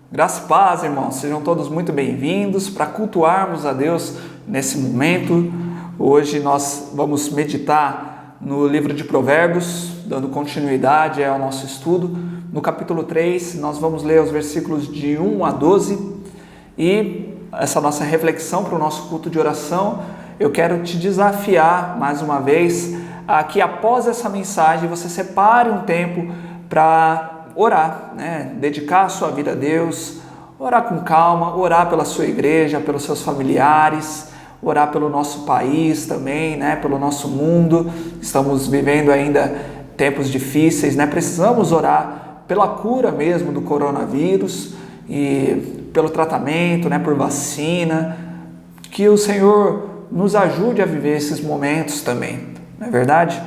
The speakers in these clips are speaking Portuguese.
Graça e paz, irmãos, sejam todos muito bem-vindos para cultuarmos a Deus nesse momento. Hoje nós vamos meditar no livro de Provérbios, dando continuidade ao nosso estudo. No capítulo 3, nós vamos ler os versículos de 1 a 12 e essa nossa reflexão para o nosso culto de oração. Eu quero te desafiar mais uma vez a que após essa mensagem você separe um tempo para orar, dedicar a sua vida a Deus, orar com calma, orar pela sua igreja, pelos seus familiares, orar pelo nosso país também, pelo nosso mundo. Estamos vivendo ainda tempos difíceis, precisamos orar pela cura mesmo do coronavírus e pelo tratamento, por vacina, que o Senhor nos ajude a viver esses momentos também, não é verdade?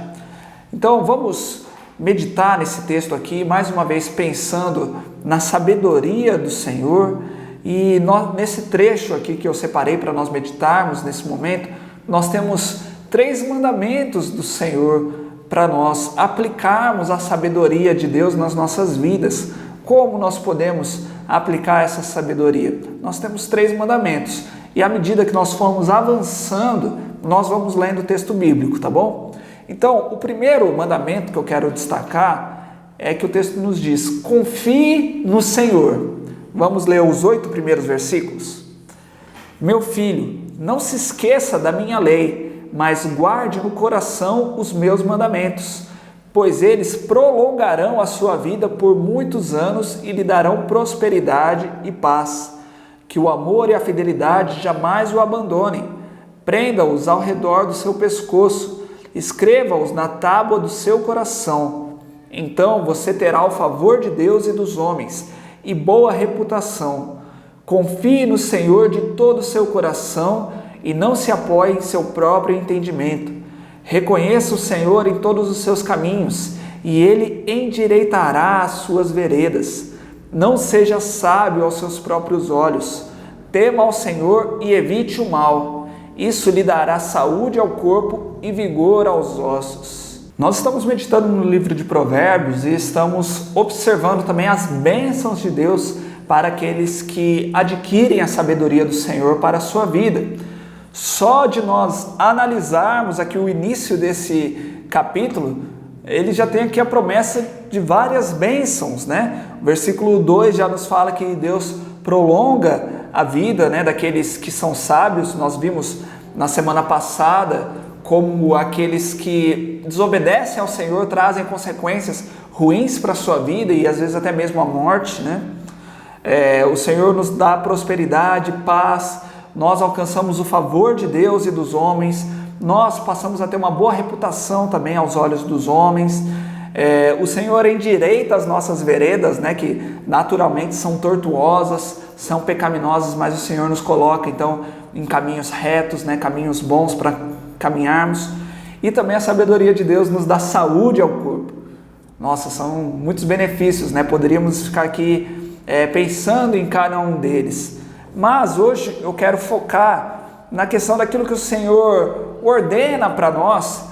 Então vamos meditar nesse texto aqui, mais uma vez pensando na sabedoria do Senhor. E nesse trecho aqui que eu separei para nós meditarmos nesse momento, nós temos 3 mandamentos do Senhor para nós aplicarmos a sabedoria de Deus nas nossas vidas. Como nós podemos aplicar essa sabedoria? Nós temos 3 mandamentos e à medida que nós formos avançando, nós vamos lendo o texto bíblico, tá bom? Então, o primeiro mandamento que eu quero destacar é que o texto nos diz: confie no Senhor. Vamos ler os 8 primeiros versículos. Meu filho, não se esqueça da minha lei, mas guarde no coração os meus mandamentos, pois eles prolongarão a sua vida por muitos anos e lhe darão prosperidade e paz. Que o amor e a fidelidade jamais o abandonem. Prenda-os ao redor do seu pescoço. Escreva-os na tábua do seu coração. Então você terá o favor de Deus e dos homens e boa reputação. Confie no Senhor de todo o seu coração e não se apoie em seu próprio entendimento. Reconheça o Senhor em todos os seus caminhos e Ele endireitará as suas veredas. Não seja sábio aos seus próprios olhos. Tema ao Senhor e evite o mal. Isso lhe dará saúde ao corpo e vigor aos ossos. Nós estamos meditando no livro de Provérbios e estamos observando também as bênçãos de Deus para aqueles que adquirem a sabedoria do Senhor para a sua vida. Só de nós analisarmos aqui o início desse capítulo, ele já tem aqui a promessa de várias bênçãos, O versículo 2 já nos fala que Deus prolonga a vida, daqueles que são sábios. Nós vimos na semana passada como aqueles que desobedecem ao Senhor trazem consequências ruins para a sua vida e às vezes até mesmo a morte, O Senhor nos dá prosperidade, paz, nós alcançamos o favor de Deus e dos homens, nós passamos a ter uma boa reputação também aos olhos dos homens. O Senhor endireita as nossas veredas, que naturalmente são tortuosas, são pecaminosas, mas o Senhor nos coloca então em caminhos retos, caminhos bons para caminharmos. E também a sabedoria de Deus nos dá saúde ao corpo. Nossa, são muitos benefícios, Poderíamos ficar aqui pensando em cada um deles. Mas hoje eu quero focar na questão daquilo que o Senhor ordena para nós,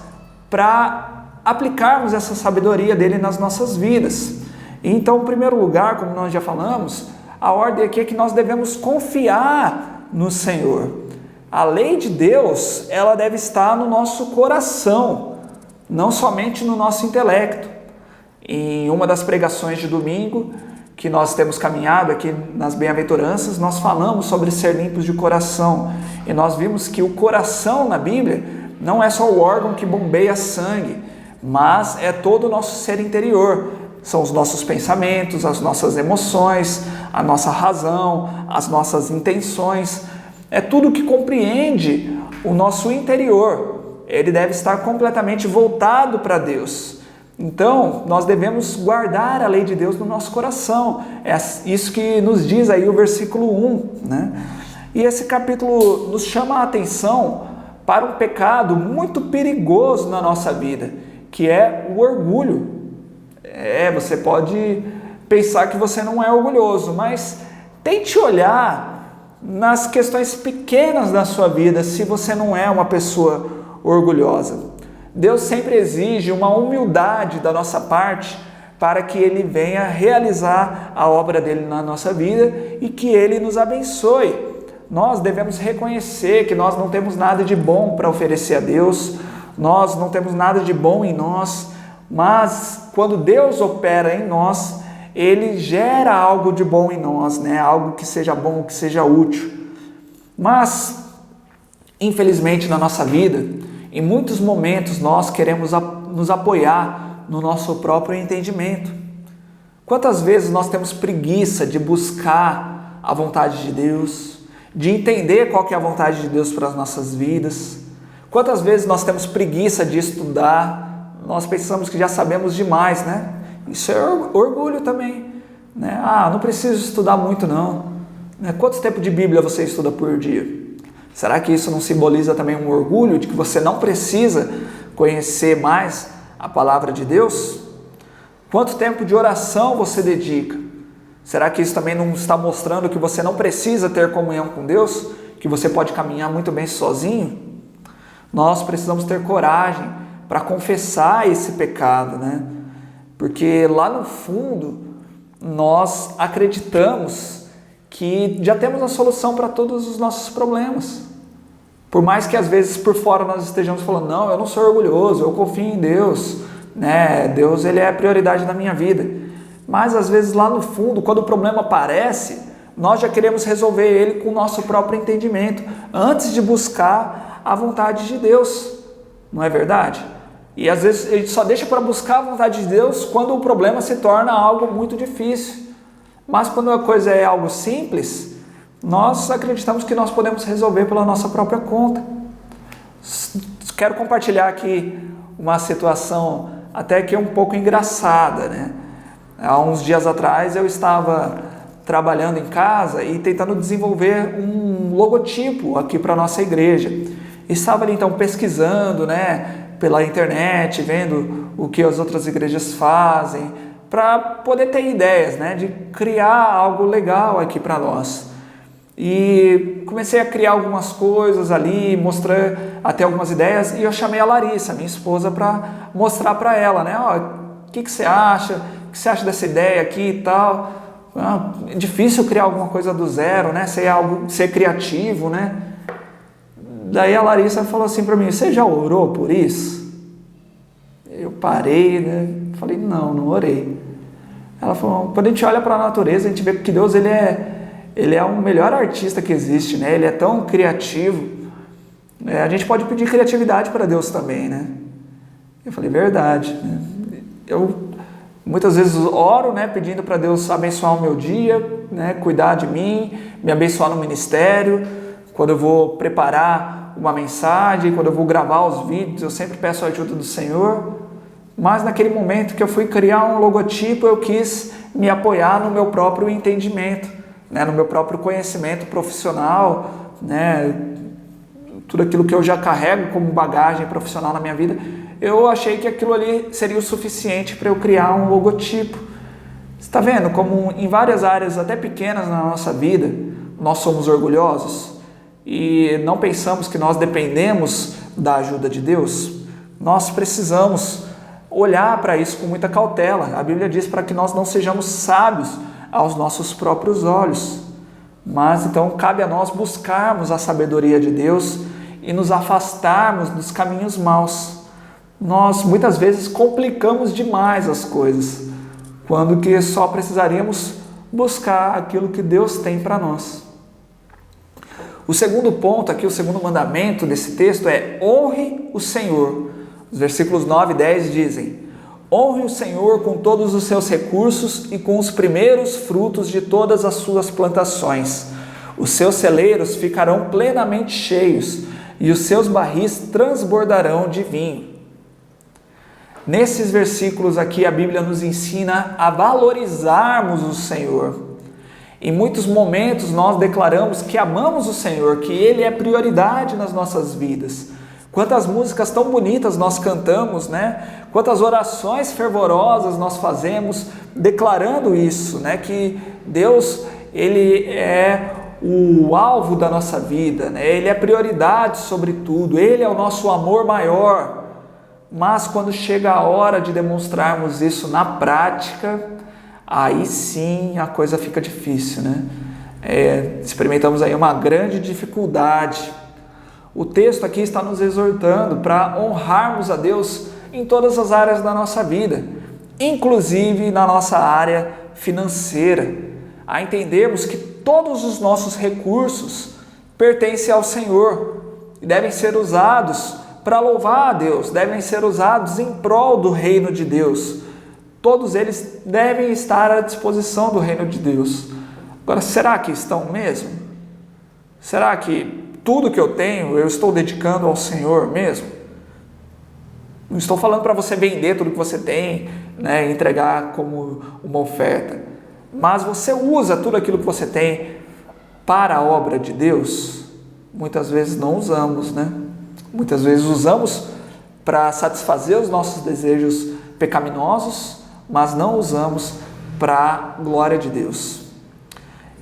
para aplicarmos essa sabedoria dele nas nossas vidas. Então, em primeiro lugar, como nós já falamos, a ordem aqui é que nós devemos confiar no Senhor. A lei de Deus, ela deve estar no nosso coração, não somente no nosso intelecto. Em uma das pregações de domingo, que nós temos caminhado aqui nas bem-aventuranças, nós falamos sobre ser limpos de coração. E nós vimos que o coração na Bíblia não é só o órgão que bombeia sangue, mas é todo o nosso ser interior. São os nossos pensamentos, as nossas emoções, a nossa razão, as nossas intenções. É tudo que compreende o nosso interior. Ele deve estar completamente voltado para Deus. Então, nós devemos guardar a lei de Deus no nosso coração. É isso que nos diz aí o versículo 1. E esse capítulo nos chama a atenção para um pecado muito perigoso na nossa vida, que é o orgulho. Você pode pensar que você não é orgulhoso, mas tente olhar nas questões pequenas da sua vida se você não é uma pessoa orgulhosa. Deus sempre exige uma humildade da nossa parte para que Ele venha realizar a obra dele na nossa vida e que Ele nos abençoe. Nós devemos reconhecer que nós não temos nada de bom para oferecer a Deus, nós não temos nada de bom em nós, mas quando Deus opera em nós, Ele gera algo de bom em nós, né? Algo que seja bom, que seja útil. Mas, infelizmente, na nossa vida, em muitos momentos nós queremos nos apoiar no nosso próprio entendimento. Quantas vezes nós temos preguiça de buscar a vontade de Deus, de entender qual que é a vontade de Deus para as nossas vidas? Quantas vezes nós temos preguiça de estudar? Nós pensamos que já sabemos demais, né? Isso é orgulho também, né? Não preciso estudar muito não. Quanto tempo de Bíblia você estuda por dia? Será que isso não simboliza também um orgulho de que você não precisa conhecer mais a palavra de Deus? Quanto tempo de oração você dedica? Será que isso também não está mostrando que você não precisa ter comunhão com Deus? Que você pode caminhar muito bem sozinho? Nós precisamos ter coragem para confessar esse pecado, né? Porque lá no fundo nós acreditamos que já temos a solução para todos os nossos problemas. Por mais que às vezes por fora nós estejamos falando, não, eu não sou orgulhoso, eu confio em Deus, né? Deus, Ele é a prioridade da minha vida. Mas às vezes lá no fundo, quando o problema aparece, nós já queremos resolver ele com o nosso próprio entendimento, antes de buscar a vontade de Deus, não é verdade? E às vezes a gente só deixa para buscar a vontade de Deus quando o problema se torna algo muito difícil. Mas quando a coisa é algo simples, nós acreditamos que nós podemos resolver pela nossa própria conta. Quero compartilhar aqui uma situação até que um pouco engraçada, né? Há uns dias atrás eu estava trabalhando em casa e tentando desenvolver um logotipo aqui para a nossa igreja. Estava ali então pesquisando, né, pela internet, vendo o que as outras igrejas fazem, para poder ter ideias, né, de criar algo legal aqui para nós. E comecei a criar algumas coisas ali, mostrar até algumas ideias, e eu chamei a Larissa, minha esposa, para mostrar para ela, né, o que você acha? O que você acha dessa ideia aqui e tal? É difícil criar alguma coisa do zero, né? Ser criativo, né? Daí a Larissa falou assim para mim, você já orou por isso? Eu parei, né? Falei, não orei. Ela falou, quando a gente olha para a natureza, a gente vê que Deus ele é o melhor artista que existe, né? Ele é tão criativo. A gente pode pedir criatividade para Deus também, né? Eu falei, verdade. Né? Eu muitas vezes oro, né, pedindo para Deus abençoar o meu dia, né, cuidar de mim, me abençoar no ministério. Quando eu vou preparar uma mensagem, quando eu vou gravar os vídeos, eu sempre peço a ajuda do Senhor. Mas naquele momento que eu fui criar um logotipo, eu quis me apoiar no meu próprio entendimento, né, no meu próprio conhecimento profissional, né, tudo aquilo que eu já carrego como bagagem profissional na minha vida. Eu achei que aquilo ali seria o suficiente para eu criar um logotipo. Você está vendo como em várias áreas, até pequenas na nossa vida, nós somos orgulhosos e não pensamos que nós dependemos da ajuda de Deus? Nós precisamos olhar para isso com muita cautela. A Bíblia diz para que nós não sejamos sábios aos nossos próprios olhos. Mas então cabe a nós buscarmos a sabedoria de Deus e nos afastarmos dos caminhos maus. Nós muitas vezes complicamos demais as coisas, quando que só precisaríamos buscar aquilo que Deus tem para nós. O segundo ponto aqui, o segundo mandamento desse texto é honre o Senhor. Os versículos 9 e 10 dizem, honre o Senhor com todos os seus recursos e com os primeiros frutos de todas as suas plantações. Os seus celeiros ficarão plenamente cheios e os seus barris transbordarão de vinho. Nesses versículos aqui, a Bíblia nos ensina a valorizarmos o Senhor. Em muitos momentos nós declaramos que amamos o Senhor, que Ele é prioridade nas nossas vidas. Quantas músicas tão bonitas nós cantamos, né? Quantas orações fervorosas nós fazemos declarando isso, né? Que Deus, Ele é o alvo da nossa vida, né? Ele é prioridade sobre tudo, Ele é o nosso amor maior. mas quando chega a hora de demonstrarmos isso na prática, aí sim a coisa fica difícil, né? Experimentamos aí uma grande dificuldade. O texto aqui está nos exortando para honrarmos a Deus em todas as áreas da nossa vida, inclusive na nossa área financeira, a entendermos que todos os nossos recursos pertencem ao Senhor e devem ser usados para louvar a Deus, devem ser usados em prol do reino de Deus. Todos eles devem estar à disposição do reino de Deus. Agora, será que estão mesmo? Será que tudo que eu tenho eu estou dedicando ao Senhor mesmo? Não estou falando para você vender tudo que você tem, né, entregar como uma oferta, mas você usa tudo aquilo que você tem para a obra de Deus? Muitas vezes não usamos, né? Muitas vezes usamos para satisfazer os nossos desejos pecaminosos, mas não usamos para a glória de Deus.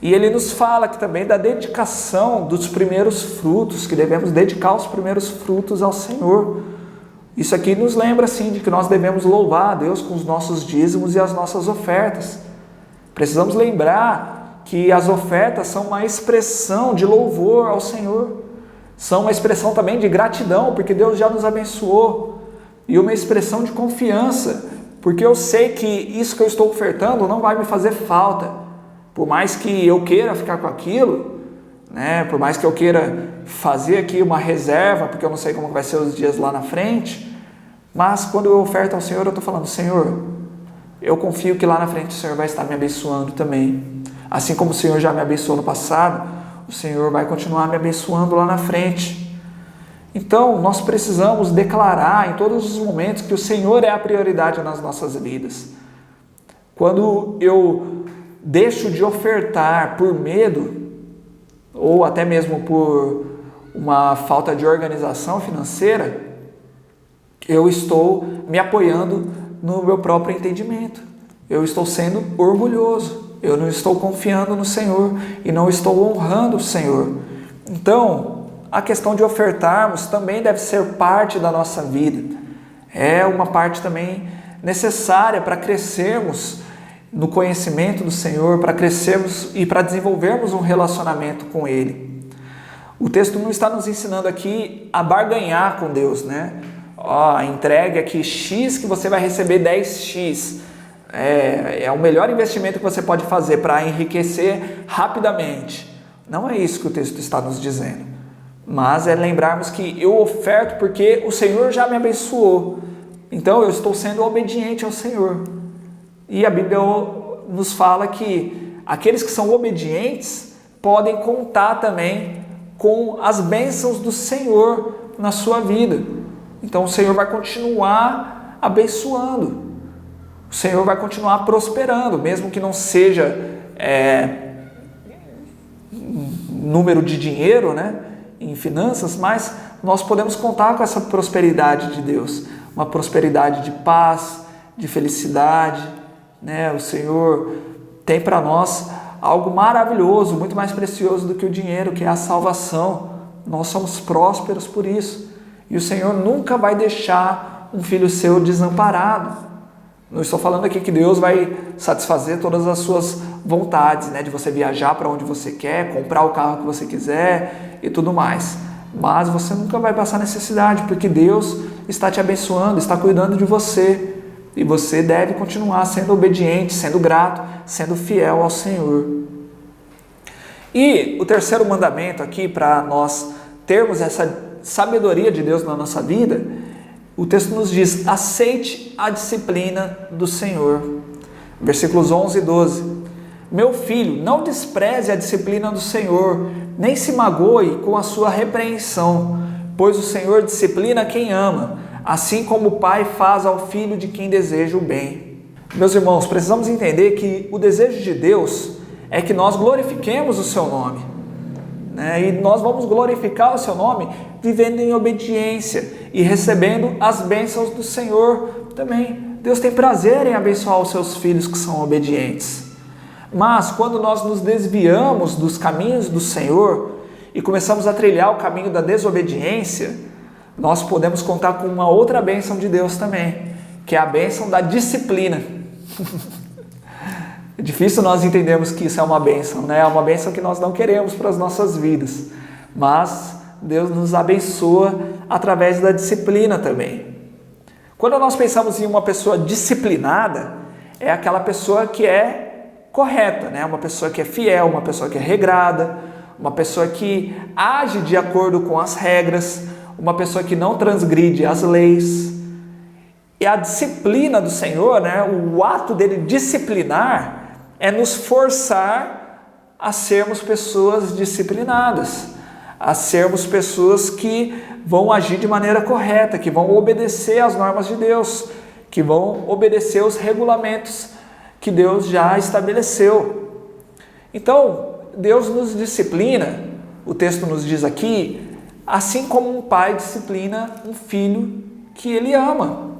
E ele nos fala aqui também da dedicação dos primeiros frutos, que devemos dedicar os primeiros frutos ao Senhor. Isso aqui nos lembra, assim, de que nós devemos louvar a Deus com os nossos dízimos e as nossas ofertas. Precisamos lembrar que as ofertas são uma expressão de louvor ao Senhor. São uma expressão também de gratidão, porque Deus já nos abençoou. E uma expressão de confiança, porque eu sei que isso que eu estou ofertando não vai me fazer falta. Por mais que eu queira ficar com aquilo, né? Por mais que eu queira fazer aqui uma reserva, porque eu não sei como vai ser os dias lá na frente, mas quando eu oferto ao Senhor, eu estou falando: Senhor, eu confio que lá na frente o Senhor vai estar me abençoando também. Assim como o Senhor já me abençoou no passado, o Senhor vai continuar me abençoando lá na frente. Então, nós precisamos declarar em todos os momentos que o Senhor é a prioridade nas nossas vidas. Quando eu deixo de ofertar por medo, ou até mesmo por uma falta de organização financeira, eu estou me apoiando no meu próprio entendimento. Eu estou sendo orgulhoso. Eu não estou confiando no Senhor e não estou honrando o Senhor. Então, a questão de ofertarmos também deve ser parte da nossa vida. É uma parte também necessária para crescermos no conhecimento do Senhor, para crescermos e para desenvolvermos um relacionamento com Ele. O texto não está nos ensinando aqui a barganhar com Deus, né? Entregue aqui X que você vai receber 10X. É o melhor investimento que você pode fazer para enriquecer rapidamente. Não é isso que o texto está nos dizendo. Mas é lembrarmos que eu oferto porque o Senhor já me abençoou. Então eu estou sendo obediente ao Senhor. E a Bíblia nos fala que aqueles que são obedientes podem contar também com as bênçãos do Senhor na sua vida. Então o Senhor vai continuar abençoando. O Senhor vai continuar prosperando, mesmo que não seja número de dinheiro, né, em finanças, mas nós podemos contar com essa prosperidade de Deus, uma prosperidade de paz, de felicidade, né? O Senhor tem para nós algo maravilhoso, muito mais precioso do que o dinheiro, que é a salvação. Nós somos prósperos por isso. E o Senhor nunca vai deixar um filho seu desamparado. Não estou falando aqui que Deus vai satisfazer todas as suas vontades, né? De você viajar para onde você quer, comprar o carro que você quiser e tudo mais. Mas você nunca vai passar necessidade, porque Deus está te abençoando, está cuidando de você. E você deve continuar sendo obediente, sendo grato, sendo fiel ao Senhor. E o terceiro mandamento aqui, para nós termos essa sabedoria de Deus na nossa vida, o texto nos diz: aceite a disciplina do Senhor. Versículos 11 e 12. Meu filho, não despreze a disciplina do Senhor, nem se magoe com a sua repreensão, pois o Senhor disciplina quem ama, assim como o pai faz ao filho de quem deseja o bem. Meus irmãos, precisamos entender que o desejo de Deus é que nós glorifiquemos o seu nome, né? E nós vamos glorificar o seu nome vivendo em obediência e recebendo as bênçãos do Senhor também. Deus tem prazer em abençoar os seus filhos que são obedientes. Mas quando nós nos desviamos dos caminhos do Senhor e começamos a trilhar o caminho da desobediência, nós podemos contar com uma outra bênção de Deus também, que é a bênção da disciplina. É difícil nós entendermos que isso é uma bênção, né? É uma bênção que nós não queremos para as nossas vidas, mas Deus nos abençoa através da disciplina também. Quando nós pensamos em uma pessoa disciplinada, é aquela pessoa que é correta, né? Uma pessoa que é fiel, uma pessoa que é regrada, uma pessoa que age de acordo com as regras, uma pessoa que não transgride as leis. E a disciplina do Senhor, né? O ato dele disciplinar é nos forçar a sermos pessoas disciplinadas, a sermos pessoas que vão agir de maneira correta, que vão obedecer às normas de Deus, que vão obedecer os regulamentos que Deus já estabeleceu. Então, Deus nos disciplina, o texto nos diz aqui, assim como um pai disciplina um filho que ele ama.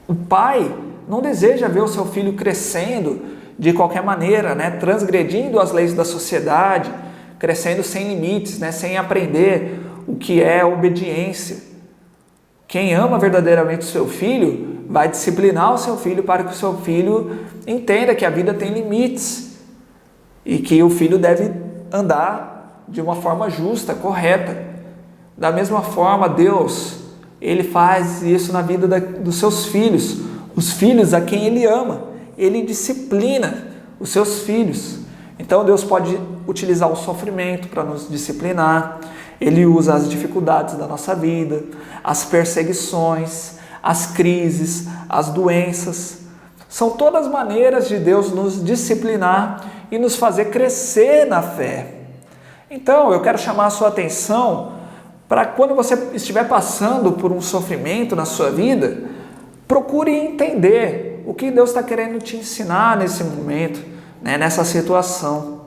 O pai não deseja ver o seu filho crescendo de qualquer maneira, né? Transgredindo as leis da sociedade, crescendo sem limites, né? Sem aprender o que é obediência. Quem ama verdadeiramente o seu filho vai disciplinar o seu filho para que o seu filho entenda que a vida tem limites e que o filho deve andar de uma forma justa, correta. Da mesma forma, Deus, Ele faz isso na vida dos seus filhos, os filhos a quem Ele ama. Ele disciplina os seus filhos. Então Deus pode utilizar o sofrimento para nos disciplinar. Ele usa as dificuldades da nossa vida, as perseguições, as crises, as doenças. São todas maneiras de Deus nos disciplinar e nos fazer crescer na fé. Então eu quero chamar a sua atenção para quando você estiver passando por um sofrimento na sua vida, procure entender o que Deus está querendo te ensinar nesse momento, né, nessa situação.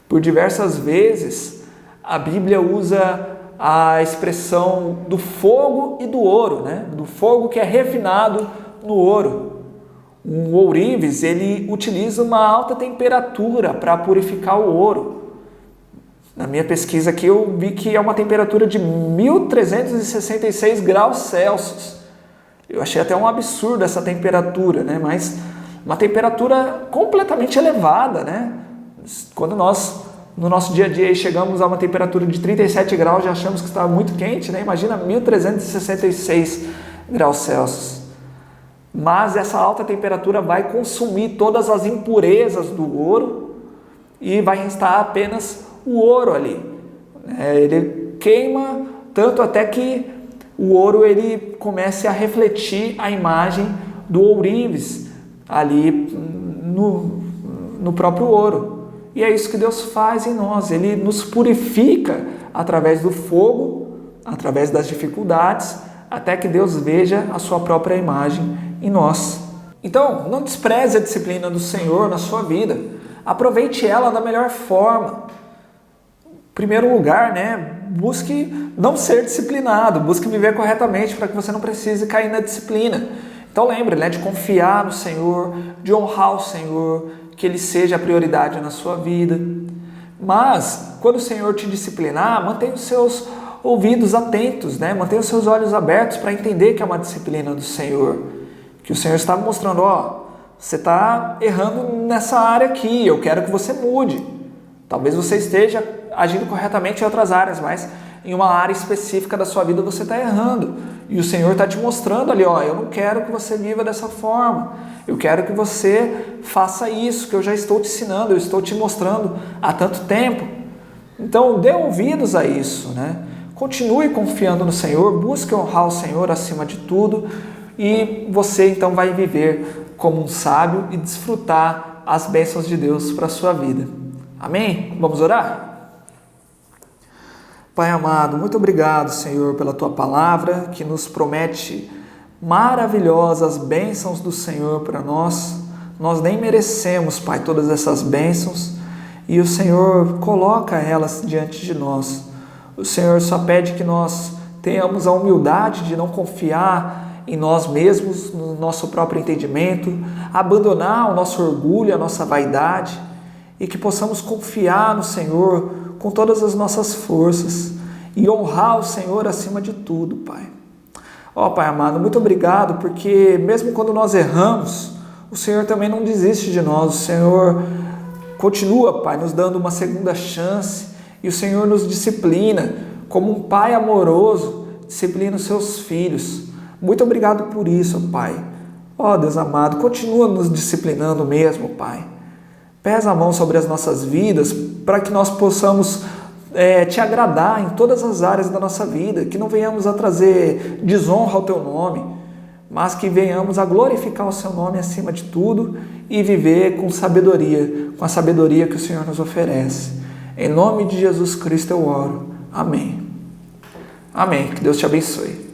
Por diversas vezes, a Bíblia usa a expressão do fogo e do ouro, né? Do fogo que é refinado no ouro. Um ourives, ele utiliza uma alta temperatura para purificar o ouro. Na minha pesquisa aqui eu vi que é uma temperatura de 1366 graus Celsius. Eu achei até um absurdo essa temperatura, né? Mas uma temperatura completamente elevada, né? Quando nós, no nosso dia a dia, chegamos a uma temperatura de 37 graus, já achamos que estava muito quente, né? Imagina 1366 graus Celsius. Mas essa alta temperatura vai consumir todas as impurezas do ouro e vai restar apenas o ouro ali. Ele queima tanto até que o ouro ele comece a refletir a imagem do ourives ali no próprio ouro. E é isso que Deus faz em nós. Ele nos purifica através do fogo, através das dificuldades, até que Deus veja a sua própria imagem em nós. Então, não despreze a disciplina do Senhor na sua vida. Aproveite ela da melhor forma. Em primeiro lugar, né, busque não ser disciplinado, busque viver corretamente para que você não precise cair na disciplina. Então lembre, né, de confiar no Senhor, de honrar o Senhor, que Ele seja a prioridade na sua vida. Mas, quando o Senhor te disciplinar, mantenha os seus ouvidos atentos, né? Mantenha os seus olhos abertos para entender que é uma disciplina do Senhor. Que o Senhor está mostrando, você está errando nessa área aqui, eu quero que você mude. Talvez você esteja agindo corretamente em outras áreas, mas em uma área específica da sua vida você está errando. E o Senhor está te mostrando ali, eu não quero que você viva dessa forma. Eu quero que você faça isso, que eu já estou te ensinando, eu estou te mostrando há tanto tempo. Então, dê ouvidos a isso, né? Continue confiando no Senhor, busque honrar o Senhor acima de tudo e você então vai viver como um sábio e desfrutar as bênçãos de Deus para a sua vida. Amém? Vamos orar? Pai amado, muito obrigado, Senhor, pela Tua palavra que nos promete maravilhosas bênçãos do Senhor para nós. Nós nem merecemos, Pai, todas essas bênçãos e o Senhor coloca elas diante de nós. O Senhor só pede que nós tenhamos a humildade de não confiar em nós mesmos, no nosso próprio entendimento, abandonar o nosso orgulho, a nossa vaidade e que possamos confiar no Senhor com todas as nossas forças e honrar o Senhor acima de tudo, Pai. Ó, Pai amado, muito obrigado, porque mesmo quando nós erramos, o Senhor também não desiste de nós. O Senhor continua, Pai, nos dando uma segunda chance, e o Senhor nos disciplina, como um Pai amoroso disciplina os seus filhos. Muito obrigado por isso, Pai. Ó, Deus amado, continua nos disciplinando mesmo, Pai. Pesa a mão sobre as nossas vidas, para que nós possamos te agradar em todas as áreas da nossa vida, que não venhamos a trazer desonra ao Teu nome, mas que venhamos a glorificar o Seu nome acima de tudo e viver com sabedoria, com a sabedoria que o Senhor nos oferece. Em nome de Jesus Cristo eu oro. Amém. Amém. Que Deus te abençoe.